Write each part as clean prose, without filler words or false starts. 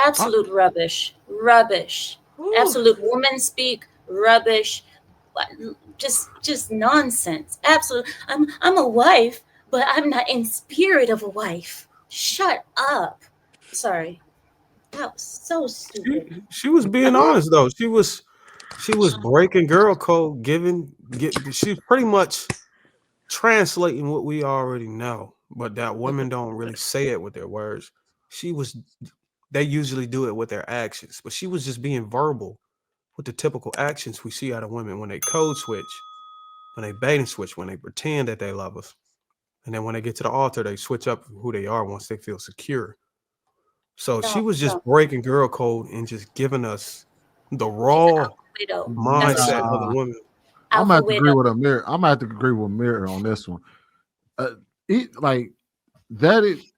Absolute rubbish. Rubbish. Whew. Absolute woman speak rubbish. Just nonsense. Absolute. I'm a wife, but I'm not in spirit of a wife. Shut up. Sorry. That was so stupid. She was being honest though. She was breaking girl code, she's pretty much translating what we already know, but that women don't really say it with their words. She was they usually do it with their actions, but she was just being verbal with the typical actions we see out of women when they code switch, when they bait and switch, when they pretend that they love us. And then when they get to the altar, they switch up who they are once they feel secure. So she No, was just no. breaking girl code and just giving us the She's an raw alpha widow. That's what mindset she of the Nah, is. woman. I'm gonna Alpha have to agree widow. with Amir. I'm gonna have to agree with Amir on this one. Uh, like that is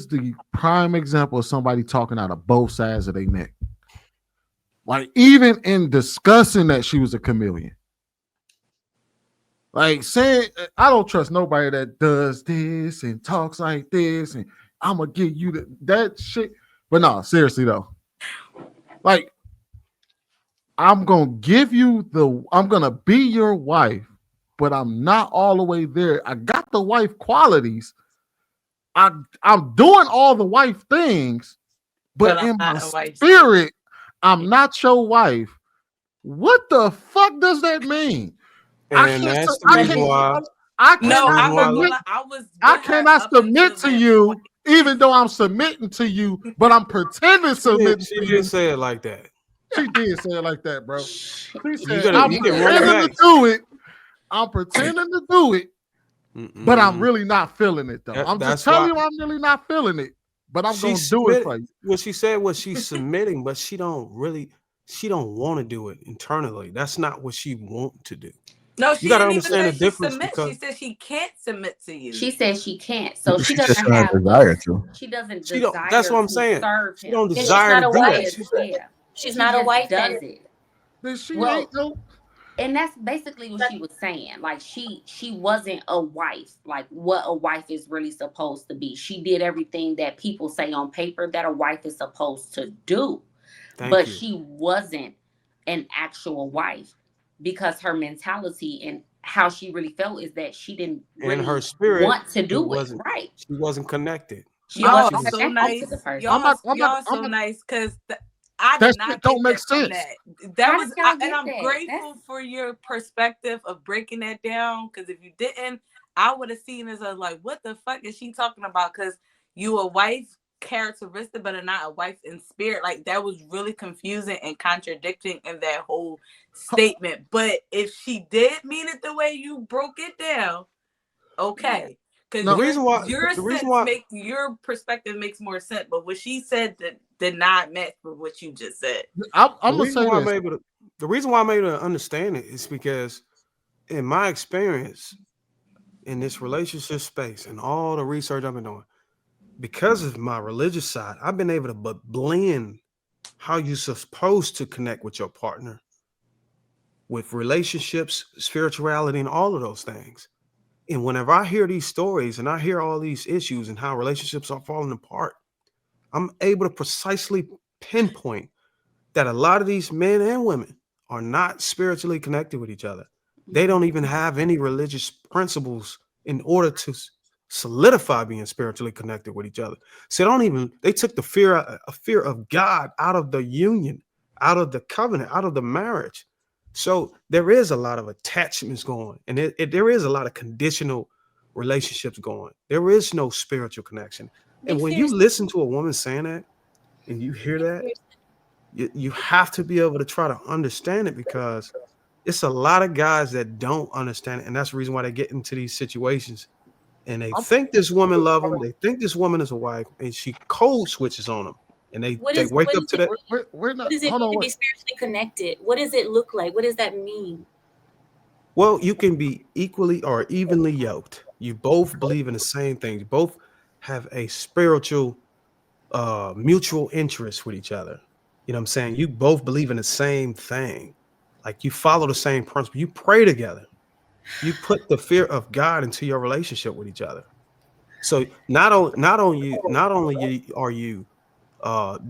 the prime example of somebody talking out of both sides of their neck. Like even in discussing that she was a chameleon, like saying I don't trust nobody that does this and talks like this, and I'm gonna give you that shit. But no, seriously though, like I'm gonna I'm gonna be your wife, but I'm not all the way there. I got the wife qualities. I'm doing all the wife things, But but I'm in my not a wife. spirit, I'm not your wife. What the fuck does that mean? I And can't. that's the I But reason can't. listen, why. I That's the No, cannot reason I'm not why. gonna submit. lie. I was I with her cannot up submit until to that you, point. even though I'm submitting to you. But I'm pretending submitting She to didn't you. say it like that. She did say it like that, bro. She You said, gotta "I'm you can run it pretending to back. do it. I'm pretending to do it, but I'm Mm-mm. really not feeling it, though. I'm just That's telling why you, I'm really not feeling it. But I'm she gonna do it submitted. for you." What she said was she's submitting, but she don't want to do it internally. That's not what she want to do. No, You she got to didn't even understand say the she difference submits. She because said she can't submit to you. She says she can't. So she She just doesn't showing a have desire to. she doesn't she don't. That's what desire I'm to saying. serve She don't him. then she's desire She not to a do she that. wife. just She's yeah. She's She not a just wife does then. it. Then she ain't Well, no. and that's basically what she was saying. Like she wasn't a wife, like what a wife is really supposed to be. She did everything that people say on paper that a wife is supposed to do, thank but you. she wasn't an actual wife because her mentality and how she really felt is that she didn't In her really spirit, want to it do it wasn't. right. She wasn't connected. She Y'all I, are wasn't She was. so connected to the nice. person. I'm not. Y'all I'm so not. nice because I That did shit not don't get make that from sense. that. That How did was, y'all and get I'm that? That's grateful for your perspective of breaking that down. Because if you didn't, I would have seen as a like, what the fuck is she talking about? Because you a wife characteristic, but are not a wife in spirit. Like that was really confusing and contradicting in that whole statement. But if she did mean it the way you broke it down, yeah. okay, because The No, reason why. your The reason sense why. make your perspective makes more sense, but what she said that did not match with what you just said. The I'm gonna reason say why I'm this. able to. The reason why I'm able to understand it is because, in my experience in this relationship space and all the research I've been doing, because of my religious side, I've been able to blend how you're supposed to connect with your partner, with relationships, spirituality, and all of those things. And whenever I hear these stories and I hear all these issues and how relationships are falling apart, I'm able to precisely pinpoint that a lot of these men and women are not spiritually connected with each other. They don't even have any religious principles in order to solidify being spiritually connected with each other. So they took the fear of God out of the union, out of the covenant, out of the marriage. So there is a lot of attachments going, and there is a lot of conditional relationships going. There is no spiritual connection. And Big when you fears. listen to a woman saying that and you hear Big that, fears. you have to be able to try to understand it because it's a lot of guys that don't understand it. And that's the reason why they get into these situations. And they I'm, think this woman love them. They think this woman is a wife, and she code switches on them. And they wake What up is to it that. mean? we're What not. does it Hold mean on. to Wait. be spiritually connected? What does it look like? What does that mean? Well, you can be equally or evenly yoked. You both believe in the same things. You both have a spiritual mutual interest with each other. You know what I'm saying? You both believe in the same thing. Like you follow the same principle. You pray together. You put the fear of God into your relationship with each other. So not only are you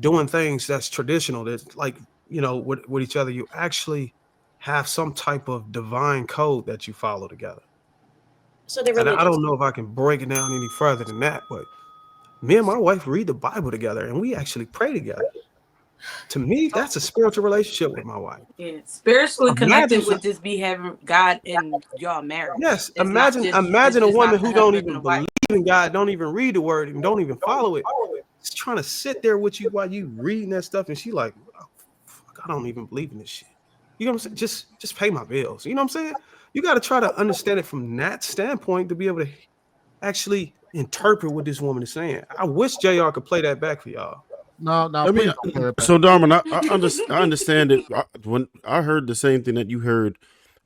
doing things that's traditional, that's like, with each other, you actually have some type of divine code that you follow together. So they're And I religious. don't know if I can break it down any further than that, but me and my wife read the Bible together and we actually pray together. To me, that's a spiritual relationship with my wife. Yeah, spiritually Imagine, connected would just be having God and y'all marriage. yes, It's not just imagine a woman not the who don't husband and even the wife. believe in God, don't even read the word, and don't even follow it. She's trying to sit there with you while you reading that stuff, and she like, oh, fuck, I don't even believe in this shit. You know what I'm saying? Just pay my bills. You know what I'm saying? You got to try to understand it from that standpoint to be able to actually interpret what this woman is saying. I wish JR could play that back for y'all. No, I mean, please don't play it back. so Darman, I understand it. When I heard the same thing that you heard,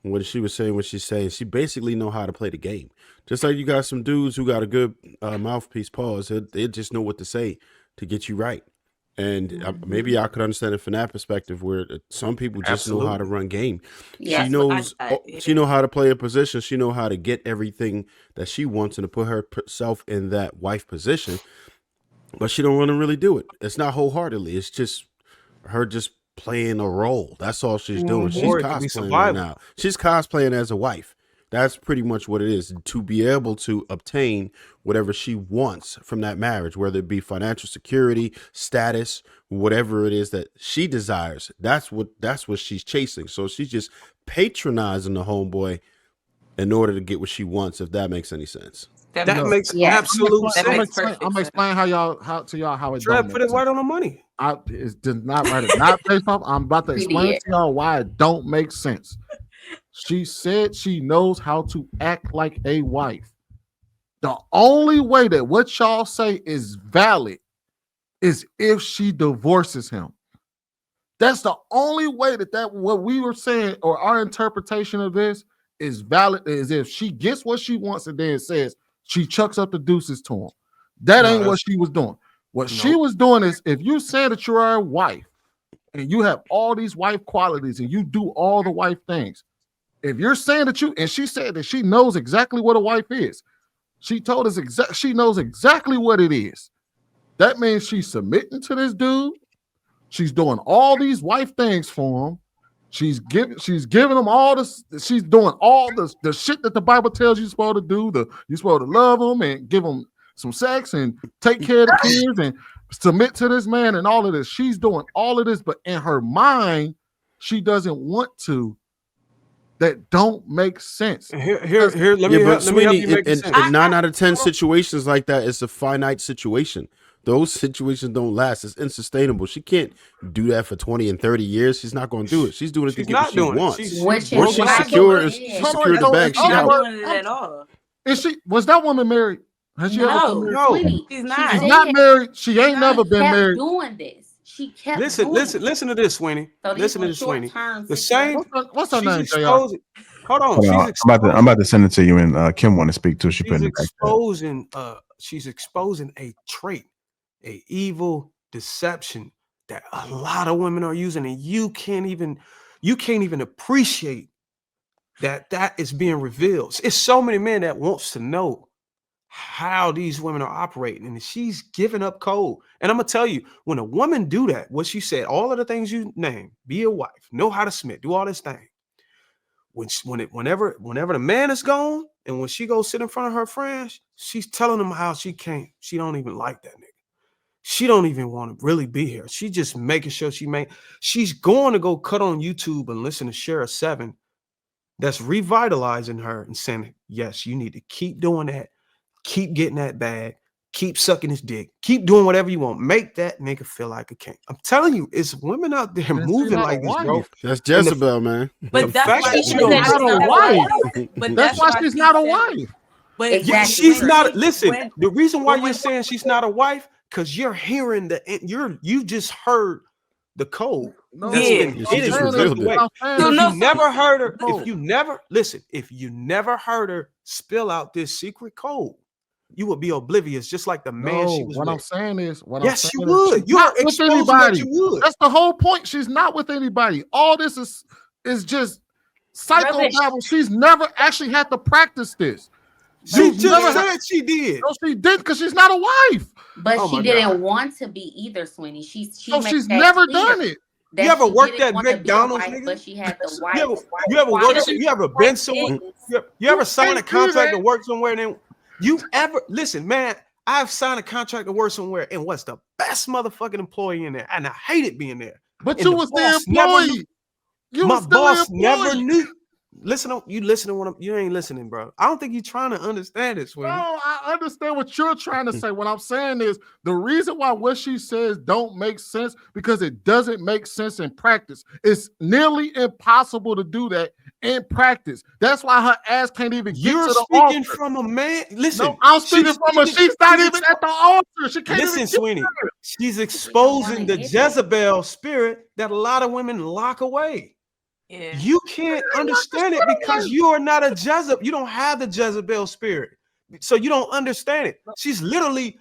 what she was saying, what she's saying, she basically know how to play the game. Just like you got some dudes who got a good mouthpiece, pause. They just know what to say to get you right. And maybe I could understand it from that perspective, where some people just know how to run game. Yeah. She knows, she know how to play a position. She know how to get everything that she wants and to put herself in that wife position. But she don't want to really do it. It's not wholeheartedly. It's just her just playing a role. That's all she's doing. She's Or it could be cosplaying right survival. now. She's cosplaying as a wife. That's pretty much what it is, to be able to obtain whatever she wants from that marriage, whether it be financial security, status, whatever it is that she desires. That's what she's chasing. So she's just patronizing the homeboy in order to get what she wants, if that makes any sense. That No. makes Yeah. absolute That I'm makes sense. perfect gonna explain how it Trev don't put make it right sense. on the money. It's just not right. It's not based off. I'm about to He explain did. to y'all why it don't make sense. She said she knows how to act like a wife. The only way that what y'all say is valid is if she divorces him. That's the only way that what we were saying or our interpretation of this is valid, is if she gets what she wants and then says she chucks up the deuces to him. That No, ain't what that's- she was doing. What she Nope. was doing is, if you say that you are a wife and you have all these wife qualities and you do all the wife things, if you're saying that and she said that she knows exactly what a wife is. She told us she knows exactly what it is. That means she's submitting to this dude. She's doing all these wife things for him. She's giving him all this. She's doing all the shit that the Bible tells you supposed to do. You're supposed to love them and give them some sex and take care of the kids and submit to this man and all of this. She's doing all of this, but in her mind, she doesn't want to. That don't make sense. Here. Let me help Sweeney, you make sense. in 9 out of 10 situations like that, it's a finite situation. Those situations don't last. It's unsustainable. She can't do that for 20 and 30 years. She's not going to do it. She's doing it to get what she wants. Which Once is she why secured Hold the on, bag, She's she not out. doing it at all. Was that woman married? Has she ever been married? No. Sweetie, She's she not. She's said not married. She ain't never been kept married. doing this. She kept Listen to this, Sweeney. So these Listen to were this, Sweeney. short-term The same. What's her She's name, JR? exposing. Hold on. Hold on. I'm about to send it to you, and Kim want to speak too. She She's putting it back there. exposing. She's exposing a trait, a evil deception that a lot of women are using, and you can't even appreciate that is being revealed. It's so many men that wants to know how these women are operating, and she's giving up code. And I'm gonna tell you, when a woman do that, what she said, all of the things you named, be a wife, know how to submit, do all this thing. Whenever the man is gone, and when she goes sit in front of her friends, she's telling them how she don't even like that nigga. She don't even want to really be here. She just making sure she's going to go cut on YouTube and listen to Share 7. That's revitalizing her and saying, yes, you need to keep doing that. Keep getting that bag. Keep sucking his dick. Keep doing whatever you want. Make that nigga feel like a king. I'm telling you, it's women out there moving like this, bro. That's Jezebel, man. But that's why she's not a wife. But That's why she's not a wife. But Exactly. She's not. Listen, the reason why you're saying she's not a wife, because you're hearing you just heard the code. No, That's been she hidden just from revealed the it. way. If no, you never heard her, no. if you never heard her spill out this secret code, you would be oblivious, just like the man she was what with. I'm saying is, Yes, you she's would. You not are with exposing that anybody. you would. That's the whole point. She's not with anybody. All this is just psychobabble. She's never actually had to practice this. She She's just never said she did. No, she did because she's not a wife. But Oh she my didn't God. want to be either, Sweeney. She So made she's that never clear done it. that You ever she worked didn't at want to be a McDonald's, wife, nigga? but she had the You ever, wife. you ever Why worked? she- You ever been somewhere? You ever signed a can't do contract that. to work somewhere? And then you ever listen, man? I've signed a contract to work somewhere and was the best motherfucking employee in there, and I hated being there. But And you the was the boss never employee. knew. You My was still boss the never employee. knew. Listen to what you ain't listening, bro. I don't think you're trying to understand it, Sweeney. No, I understand what you're trying to say. What I'm saying is the reason why what she says don't make sense because it doesn't make sense in practice. It's nearly impossible to do that in practice. That's why her ass can't even get You're to the speaking altar. from a man. Listen, No, I'm speaking from her. She's not even at the altar. She can't Listen, even get Sweeney, there. she's exposing the hit it. Jezebel spirit that a lot of women lock away. Yeah. You can't understand it because you are not a Jezebel. You don't have the Jezebel spirit, so you don't understand it. She's literally,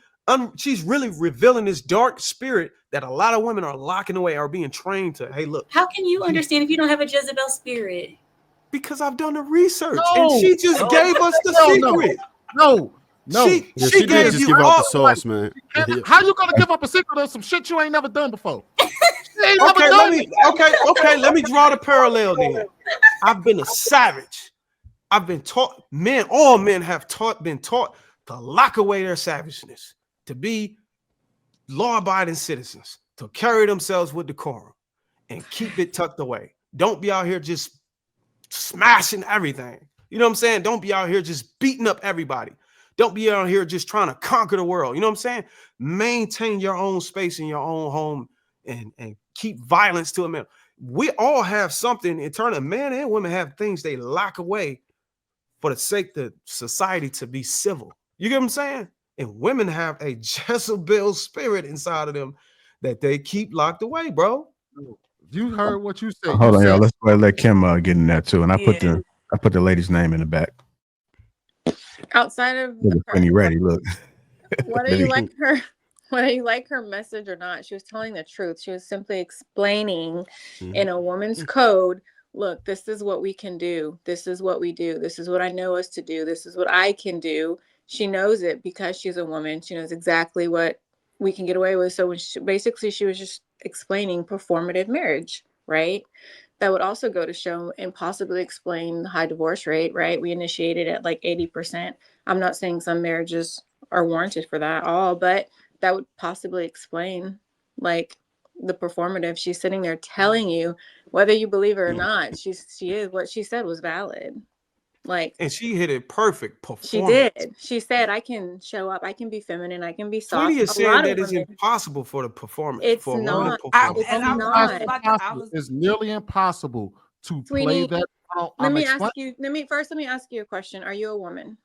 she's really revealing this dark spirit that a lot of women are locking away, are being trained to. Hey, look, How can you understand if you don't have a Jezebel spirit? because I've done the research, No. and she just gave us the Hell no. secret. No. She She did gave just you give out all. the sauce, man. How you gonna give up a secret of some shit you ain't never done before? She ain't never Okay, done it. okay. Let me draw the parallel then. I've been a savage. I've been taught. All men have been taught to lock away their savageness, to be law-abiding citizens, to carry themselves with decorum, and keep it tucked away. Don't be out here just smashing everything. You know what I'm saying? Don't be out here just beating up everybody. Don't be out here just trying to conquer the world. You know what I'm saying? Maintain your own space in your own home and keep violence to a minimum. We all have something internal. Men and women have things they lock away for the sake of society to be civil. You get what I'm saying? And women have a Jezebel spirit inside of them that they keep locked away, bro. You heard what you said. Hold You on, said y'all. Let's let Kim get in that too. And I put Yeah. the lady's name in the back. Outside of Look, when you ready, look. whether you like her, whether you like her message or not, she was telling the truth. She was simply explaining in a woman's code, look, this is what we can do. This is what we do. This is what I know us to do. This is what I can do. She knows it because she's a woman. She knows exactly what we can get away with. So when she was just explaining performative marriage, right? That would also go to show and possibly explain the high divorce rate, right? We initiated at like 80%. I'm not saying some marriages are warranted for that all, but that would possibly explain like the performative. She's sitting there telling you whether you believe her or not. She is what she said was valid. Like, And she hit it perfect. she Performance. did. She said, I can show up. I can be feminine. I can be soft. Sweeney is A saying lot that of it's women, impossible for the performance. It's for a woman not. to perform. It's And I not. was about to, I was, it's nearly impossible to play Sweeney, that. let me ask you a question. Are you a woman?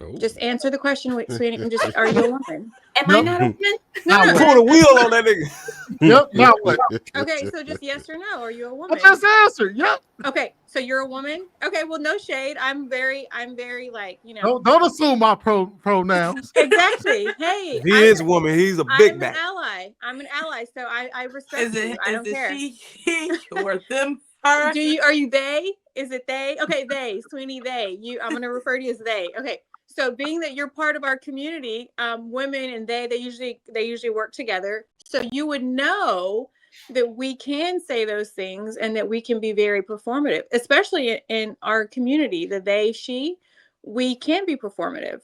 Oh. Just answer the question, Sweeney. And just, are you a woman? Am I not a woman? No, no. Pull the wheel on that nigga. Yep. Now what? Okay, so just yes or no. Are you a woman? I just answered. Yep. Okay, so you're a woman. Okay, well, no shade. I'm very like, you know. Don't assume my pronouns. Exactly. Hey, He is a woman. He's a big I'm back. an ally. I'm an ally. So I respect is it, you. I don't is it care. she, he, or them, her? Are you they? Is it they? Okay, they, Sweeney, they. I'm gonna refer to you as they. Okay. So being that you're part of our community, women and they usually work together. So you would know that we can say those things and that we can be very performative, especially in our community, the they, she, we can be performative.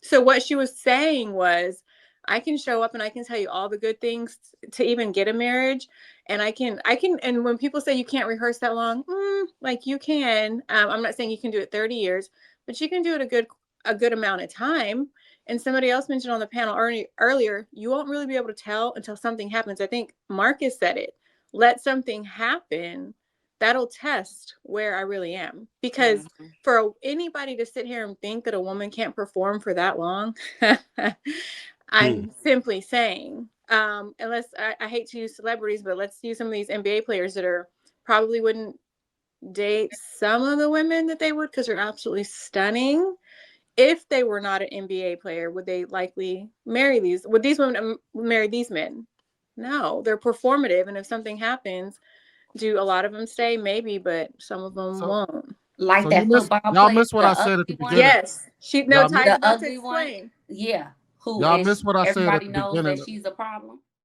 So what she was saying was, I can show up and I can tell you all the good things to even get a marriage. And I can, and when people say you can't rehearse that long, like you can, I'm not saying you can do it 30 years, but you can do it a good amount of time. And somebody else mentioned on the panel earlier, you won't really be able to tell until something happens. I think Marcus said it. Let something happen. That'll test where I really am. Because for anybody to sit here and think that a woman can't perform for that long, I'm simply saying, unless I hate to use celebrities, but let's use some of these NBA players that probably wouldn't date some of the women that they would because they're absolutely stunning. If they were not an NBA player, would they likely marry would these women marry these men? No, they're performative. And if something happens, do a lot of them stay? Maybe, but some of them won't. Like So that football y'all player, missed what the I said at the ugly one? beginning. Yes. She no Y'all Ty's The about to ugly one? explain. Yeah. Who Y'all and missed what I said at everybody the knows beginning. that she's a problem.